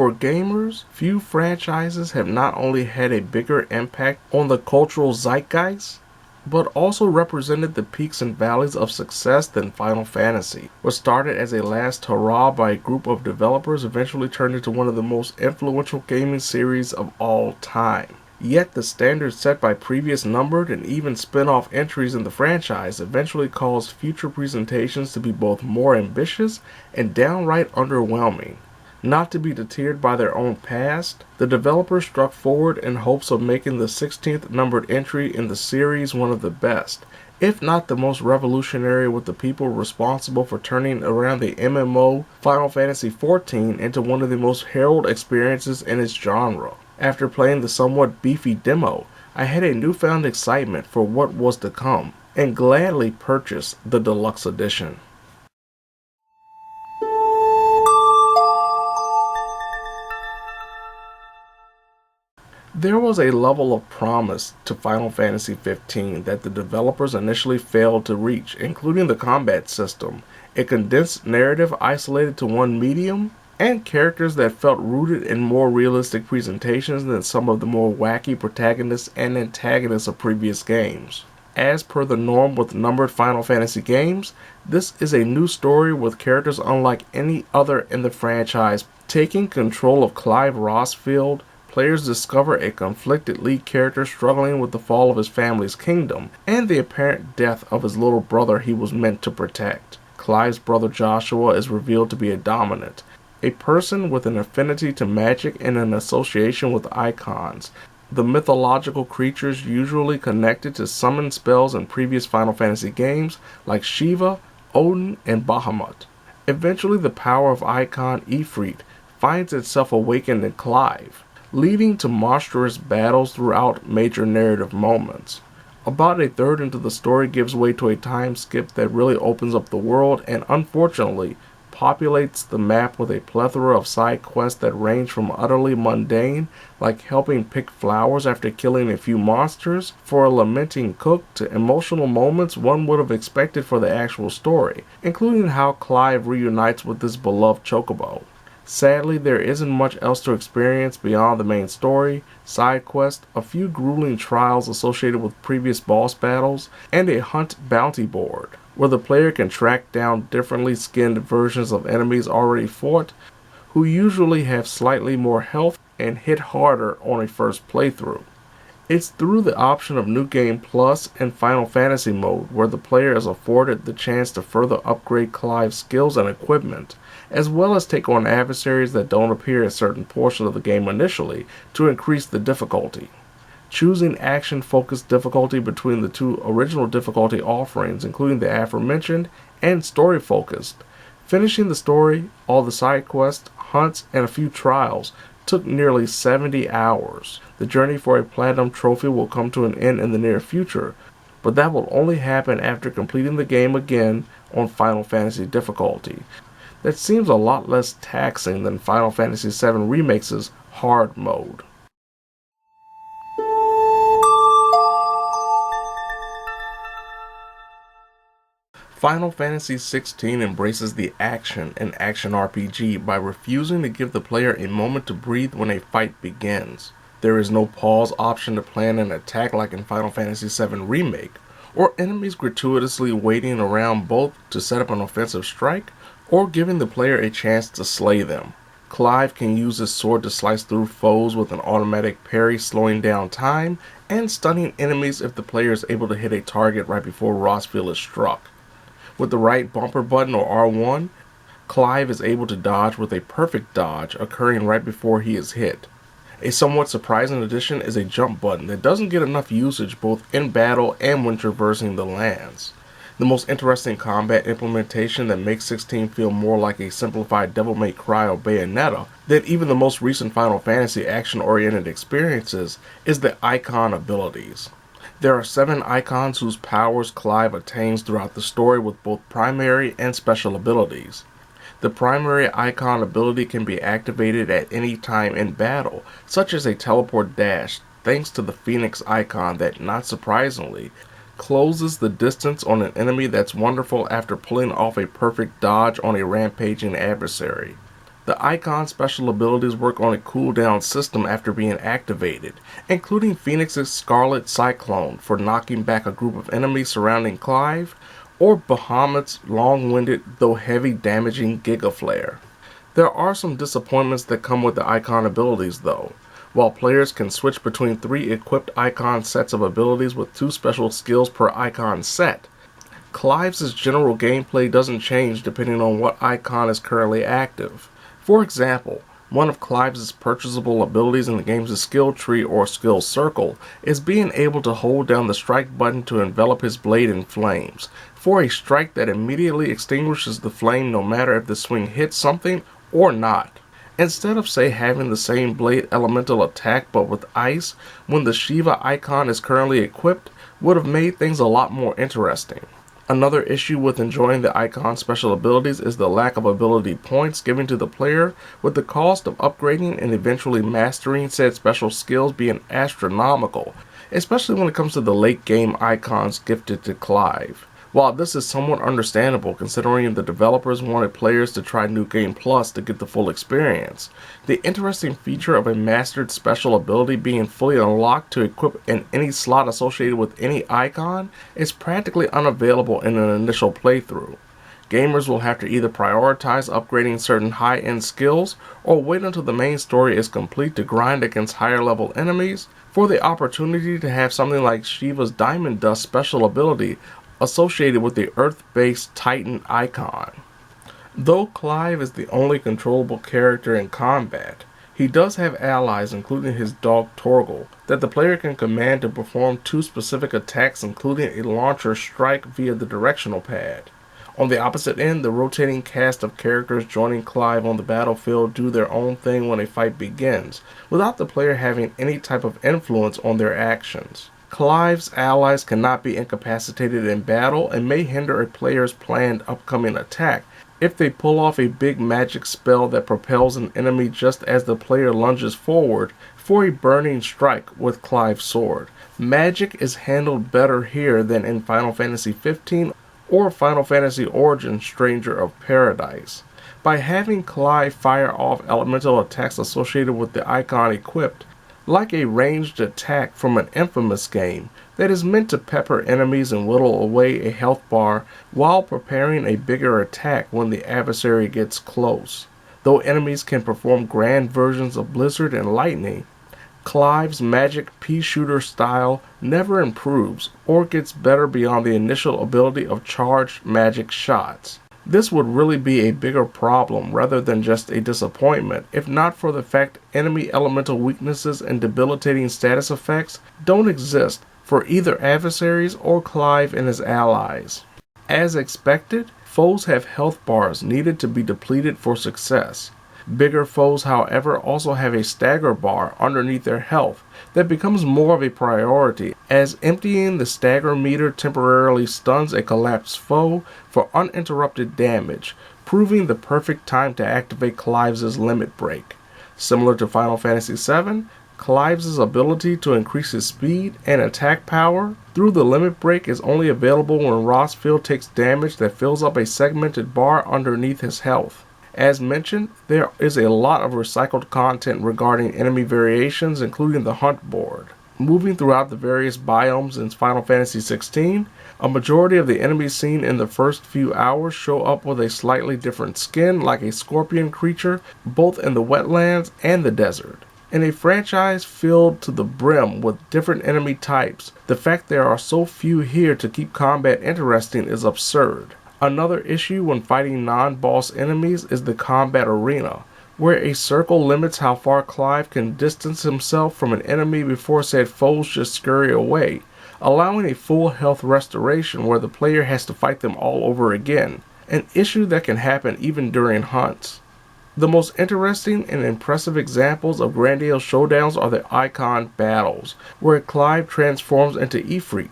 For gamers, few franchises have not only had a bigger impact on the cultural zeitgeist, but also represented the peaks and valleys of success than Final Fantasy. What started as a last hurrah by a group of developers eventually turned into one of the most influential gaming series of all time. Yet the standards set by previous numbered and even spin-off entries in the franchise eventually caused future presentations to be both more ambitious and downright underwhelming. Not to be deterred by their own past, the developers struck forward in hopes of making the 16th numbered entry in the series one of the best, if not the most revolutionary, with the people responsible for turning around the MMO Final Fantasy XIV into one of the most heralded experiences in its genre. After playing the somewhat beefy demo, I had a newfound excitement for what was to come, and gladly purchased the deluxe edition. There was a level of promise to Final Fantasy XV that the developers initially failed to reach, including the combat system, a condensed narrative isolated to one medium, and characters that felt rooted in more realistic presentations than some of the more wacky protagonists and antagonists of previous games. As per the norm with numbered Final Fantasy games, this is a new story with characters unlike any other in the franchise. Taking control of Clive Rossfield, players discover a conflicted lead character struggling with the fall of his family's kingdom and the apparent death of his little brother he was meant to protect. Clive's brother Joshua is revealed to be a dominant, a person with an affinity to magic and an association with Eikons, the mythological creatures usually connected to summoned spells in previous Final Fantasy games like Shiva, Odin, and Bahamut. Eventually the power of Eikon Ifrit finds itself awakened in Clive, leading to monstrous battles throughout major narrative moments. About a third into the story gives way to a time skip that really opens up the world and unfortunately populates the map with a plethora of side quests that range from utterly mundane, like helping pick flowers after killing a few monsters for a lamenting cook, to emotional moments one would have expected for the actual story, including how Clive reunites with his beloved Chocobo. Sadly, there isn't much else to experience beyond the main story, side quests, a few grueling trials associated with previous boss battles, and a hunt bounty board, where the player can track down differently skinned versions of enemies already fought, who usually have slightly more health and hit harder on a first playthrough. It's through the option of New Game Plus and Final Fantasy mode where the player is afforded the chance to further upgrade Clive's skills and equipment, as well as take on adversaries that don't appear at certain portions of the game initially to increase the difficulty. Choosing action-focused difficulty between the two original difficulty offerings, including the aforementioned, and story-focused. Finishing the story, all the side quests, hunts, and a few trials took nearly 70 hours. The journey for a Platinum Trophy will come to an end in the near future, but that will only happen after completing the game again on Final Fantasy difficulty. That seems a lot less taxing than Final Fantasy VII Remake's hard mode. Final Fantasy XVI embraces the action in action RPG by refusing to give the player a moment to breathe when a fight begins. There is no pause option to plan an attack like in Final Fantasy VII Remake, or enemies gratuitously waiting around both to set up an offensive strike or giving the player a chance to slay them. Clive can use his sword to slice through foes with an automatic parry, slowing down time and stunning enemies if the player is able to hit a target right before Rossfield is struck. With the right bumper button or R1, Clive is able to dodge with a perfect dodge occurring right before he is hit. A somewhat surprising addition is a jump button that doesn't get enough usage both in battle and when traversing the lands. The most interesting combat implementation that makes 16 feel more like a simplified Devil May Cry or Bayonetta than even the most recent Final Fantasy action-oriented experiences is the Eikon abilities. There are 7 Eikons whose powers Clive attains throughout the story with both primary and special abilities. The primary Eikon ability can be activated at any time in battle, such as a teleport dash, thanks to the Phoenix Eikon that, not surprisingly, closes the distance on an enemy that's wonderful after pulling off a perfect dodge on a rampaging adversary. The The Icon special abilities work on a cooldown system after being activated, including Phoenix's Scarlet Cyclone for knocking back a group of enemies surrounding Clive, or Bahamut's long-winded though heavy damaging Giga Flare. There are some disappointments that come with the Icon abilities though. While players can switch between 3 equipped Icon sets of abilities with 2 special skills per Icon set, Clive's general gameplay doesn't change depending on what Icon is currently active. For example, one of Clive's purchasable abilities in the game's skill tree or skill circle is being able to hold down the strike button to envelop his blade in flames, for a strike that immediately extinguishes the flame no matter if the swing hits something or not. Instead of say having the same blade elemental attack but with ice when the Shiva icon is currently equipped would have made things a lot more interesting. Another issue with enjoying the Icon special abilities is the lack of ability points given to the player, with the cost of upgrading and eventually mastering said special skills being astronomical, especially when it comes to the late game icons gifted to Clive. While this is somewhat understandable considering the developers wanted players to try New Game Plus to get the full experience, the interesting feature of a mastered special ability being fully unlocked to equip in any slot associated with any icon is practically unavailable in an initial playthrough. Gamers will have to either prioritize upgrading certain high-end skills or wait until the main story is complete to grind against higher level enemies for the opportunity to have something like Shiva's Diamond Dust special ability associated with the Earth-based Titan icon. Though Clive is the only controllable character in combat, he does have allies including his dog Torgal that the player can command to perform 2 specific attacks including a launcher strike via the directional pad. On the opposite end, the rotating cast of characters joining Clive on the battlefield do their own thing when a fight begins, without the player having any type of influence on their actions. Clive's allies cannot be incapacitated in battle and may hinder a player's planned upcoming attack if they pull off a big magic spell that propels an enemy just as the player lunges forward for a burning strike with Clive's sword. Magic is handled better here than in Final Fantasy XV or Final Fantasy Origins Stranger of Paradise. By having Clive fire off elemental attacks associated with the icon equipped, like a ranged attack from an Infamous game that is meant to pepper enemies and whittle away a health bar while preparing a bigger attack when the adversary gets close. Though enemies can perform grand versions of Blizzard and Lightning, Clive's magic pea shooter style never improves or gets better beyond the initial ability of charged magic shots. This would really be a bigger problem rather than just a disappointment if not for the fact enemy elemental weaknesses and debilitating status effects don't exist for either adversaries or Clive and his allies. As expected, foes have health bars needed to be depleted for success. Bigger foes, however, also have a stagger bar underneath their health that becomes more of a priority, as emptying the stagger meter temporarily stuns a collapsed foe for uninterrupted damage, proving the perfect time to activate Clive's limit break. Similar to Final Fantasy VII, Clive's ability to increase his speed and attack power through the limit break is only available when Rossfield takes damage that fills up a segmented bar underneath his health. As mentioned, there is a lot of recycled content regarding enemy variations, including the hunt board. Moving throughout the various biomes in Final Fantasy XVI, a majority of the enemies seen in the first few hours show up with a slightly different skin, like a scorpion creature, both in the wetlands and the desert. In a franchise filled to the brim with different enemy types, the fact there are so few here to keep combat interesting is absurd. Another issue when fighting non-boss enemies is the combat arena, where a circle limits how far Clive can distance himself from an enemy before said foes just scurry away, allowing a full health restoration where the player has to fight them all over again, an issue that can happen even during hunts. The most interesting and impressive examples of grandiose showdowns are the Icon battles, where Clive transforms into Ifrit.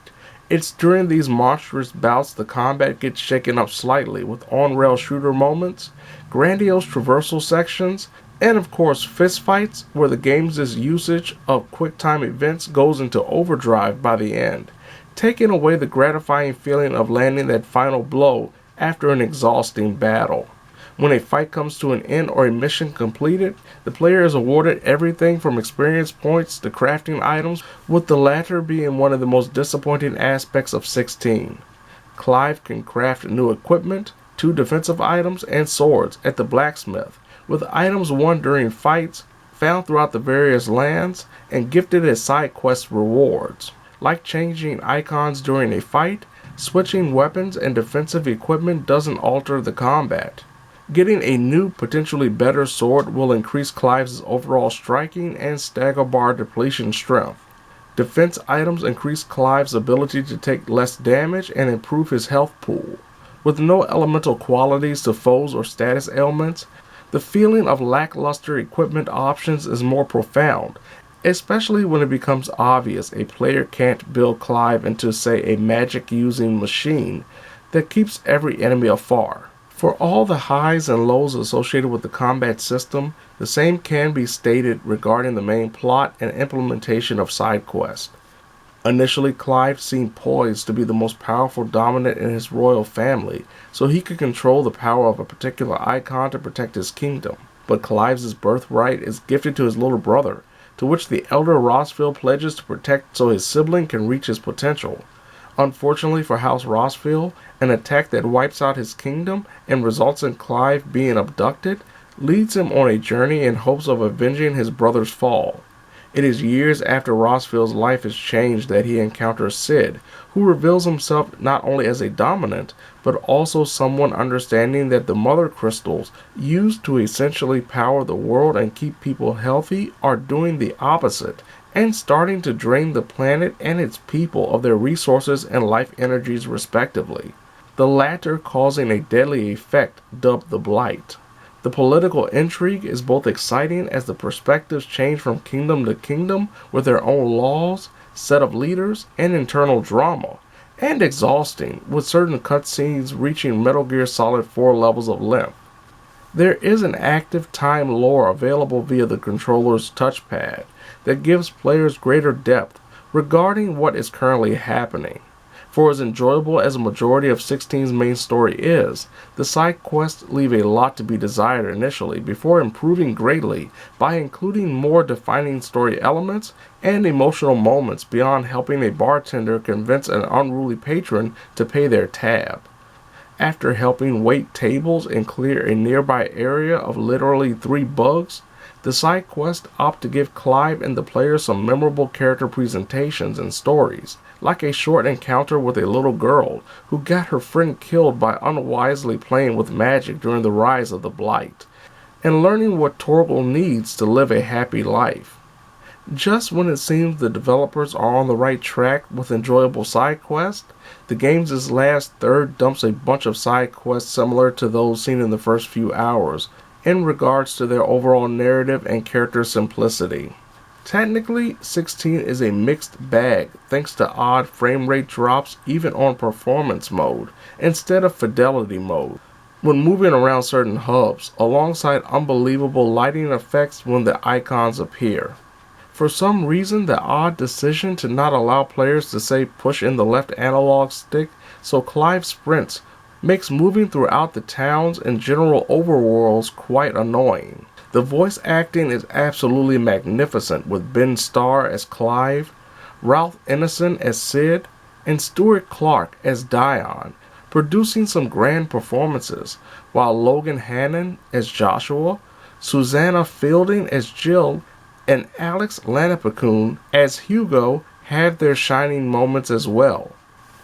It's during these monstrous bouts the combat gets shaken up slightly with on-rail shooter moments, grandiose traversal sections, and of course fistfights where the game's usage of quick-time events goes into overdrive by the end, taking away the gratifying feeling of landing that final blow after an exhausting battle. When a fight comes to an end or a mission completed, the player is awarded everything from experience points to crafting items, with the latter being one of the most disappointing aspects of 16. Clive can craft new equipment, 2 defensive items, and swords at the blacksmith, with items won during fights, found throughout the various lands, and gifted as side quest rewards. Like changing icons during a fight, switching weapons and defensive equipment doesn't alter the combat. Getting a new, potentially better sword will increase Clive's overall striking and stagger bar depletion strength. Defense items increase Clive's ability to take less damage and improve his health pool. With no elemental qualities to foes or status ailments, the feeling of lackluster equipment options is more profound, especially when it becomes obvious a player can't build Clive into, say, a magic-using machine that keeps every enemy afar. For all the highs and lows associated with the combat system, the same can be stated regarding the main plot and implementation of side quests. Initially, Clive seemed poised to be the most powerful dominant in his royal family, so he could control the power of a particular icon to protect his kingdom. But Clive's birthright is gifted to his little brother, to which the elder Rossfield pledges to protect so his sibling can reach his potential. Unfortunately for House Rossfield, an attack that wipes out his kingdom and results in Clive being abducted leads him on a journey in hopes of avenging his brother's fall. It is years after Rossfield's life is changed that he encounters Sid, who reveals himself not only as a dominant, but also someone understanding that the mother crystals used to essentially power the world and keep people healthy are doing the opposite, and starting to drain the planet and its people of their resources and life energies respectively, the latter causing a deadly effect dubbed the Blight. The political intrigue is both exciting as the perspectives change from kingdom to kingdom with their own laws, set of leaders, and internal drama, and exhausting with certain cutscenes reaching Metal Gear Solid 4 levels of length. There is an active time lore available via the controller's touchpad that gives players greater depth regarding what is currently happening. For as enjoyable as a majority of 16's main story is, the side quests leave a lot to be desired initially before improving greatly by including more defining story elements and emotional moments beyond helping a bartender convince an unruly patron to pay their tab. After helping wait tables and clear a nearby area of literally 3 bugs, the side quests opt to give Clive and the player some memorable character presentations and stories, like a short encounter with a little girl who got her friend killed by unwisely playing with magic during the rise of the Blight, and learning what Torgal needs to live a happy life. Just when it seems the developers are on the right track with enjoyable side quests, the game's last third dumps a bunch of side quests similar to those seen in the first few hours, in regards to their overall narrative and character simplicity. Technically, 16 is a mixed bag thanks to odd frame rate drops even on performance mode instead of fidelity mode when moving around certain hubs, alongside unbelievable lighting effects when the icons appear. For some reason, the odd decision to not allow players to say push in the left analog stick so Clive sprints makes moving throughout the towns and general overworlds quite annoying. The voice acting is absolutely magnificent with Ben Starr as Clive, Ralph Ineson as Sid, and Stuart Clark as Dion, producing some grand performances, while Logan Hannon as Joshua, Susanna Fielding as Jill, and Alex Lanapakun as Hugo had their shining moments as well.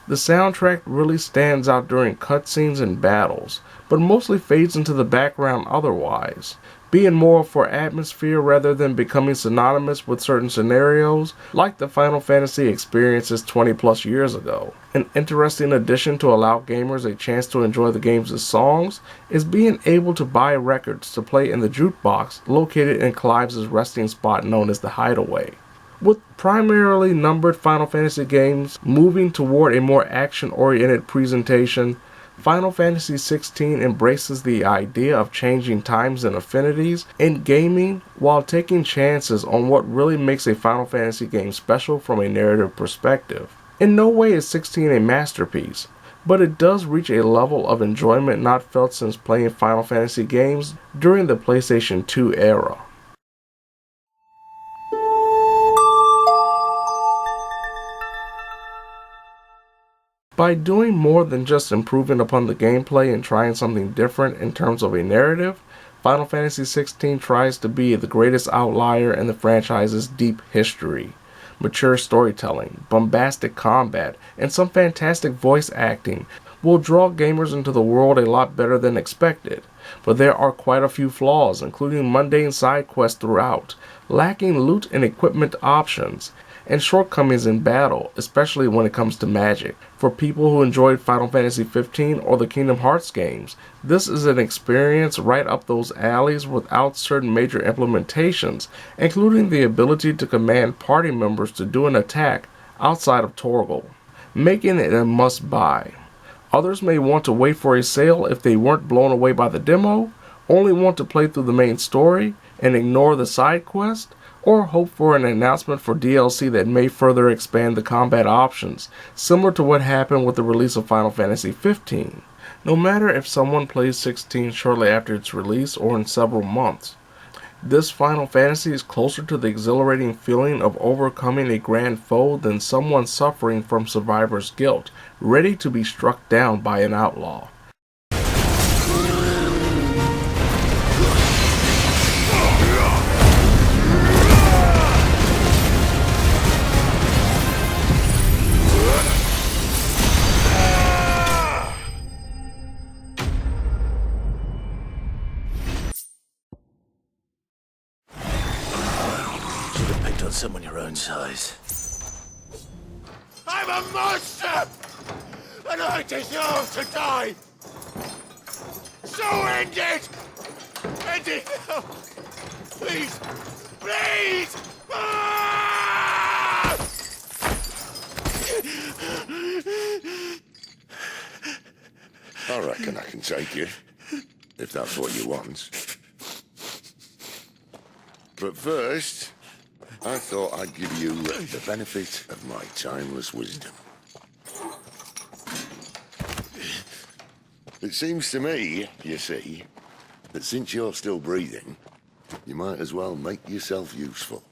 The soundtrack really stands out during cutscenes and battles, but mostly fades into the background otherwise, being more for atmosphere rather than becoming synonymous with certain scenarios, like the Final Fantasy experiences 20 plus years ago. An interesting addition to allow gamers a chance to enjoy the game's songs is being able to buy records to play in the jukebox located in Clive's resting spot known as the Hideaway. With primarily numbered Final Fantasy games moving toward a more action-oriented presentation, Final Fantasy XVI embraces the idea of changing times and affinities in gaming while taking chances on what really makes a Final Fantasy game special from a narrative perspective. In no way is 16 a masterpiece, but it does reach a level of enjoyment not felt since playing Final Fantasy games during the PlayStation 2 era. By doing more than just improving upon the gameplay and trying something different in terms of a narrative, Final Fantasy XVI tries to be the greatest outlier in the franchise's deep history. Mature storytelling, bombastic combat, and some fantastic voice acting will draw gamers into the world a lot better than expected, but there are quite a few flaws, including mundane side quests throughout, lacking loot and equipment options, and shortcomings in battle, especially when it comes to magic. For people who enjoyed Final Fantasy XV or the Kingdom Hearts games, this is an experience right up those alleys without certain major implementations, including the ability to command party members to do an attack outside of Torgal, making it a must-buy. Others may want to wait for a sale if they weren't blown away by the demo, only want to play through the main story and ignore the side quest, or hope for an announcement for DLC that may further expand the combat options, similar to what happened with the release of Final Fantasy XV. No matter if someone plays 16 shortly after its release or in several months, this Final Fantasy is closer to the exhilarating feeling of overcoming a grand foe than someone suffering from survivor's guilt, ready to be struck down by an outlaw. On someone your own size. I'm a monster! And I deserve to die! So end it! End it now! Please! Please! Ah! I reckon I can take you, if that's what you want. But first, I thought I'd give you the benefit of my timeless wisdom. It seems to me, you see, that since you're still breathing, you might as well make yourself useful.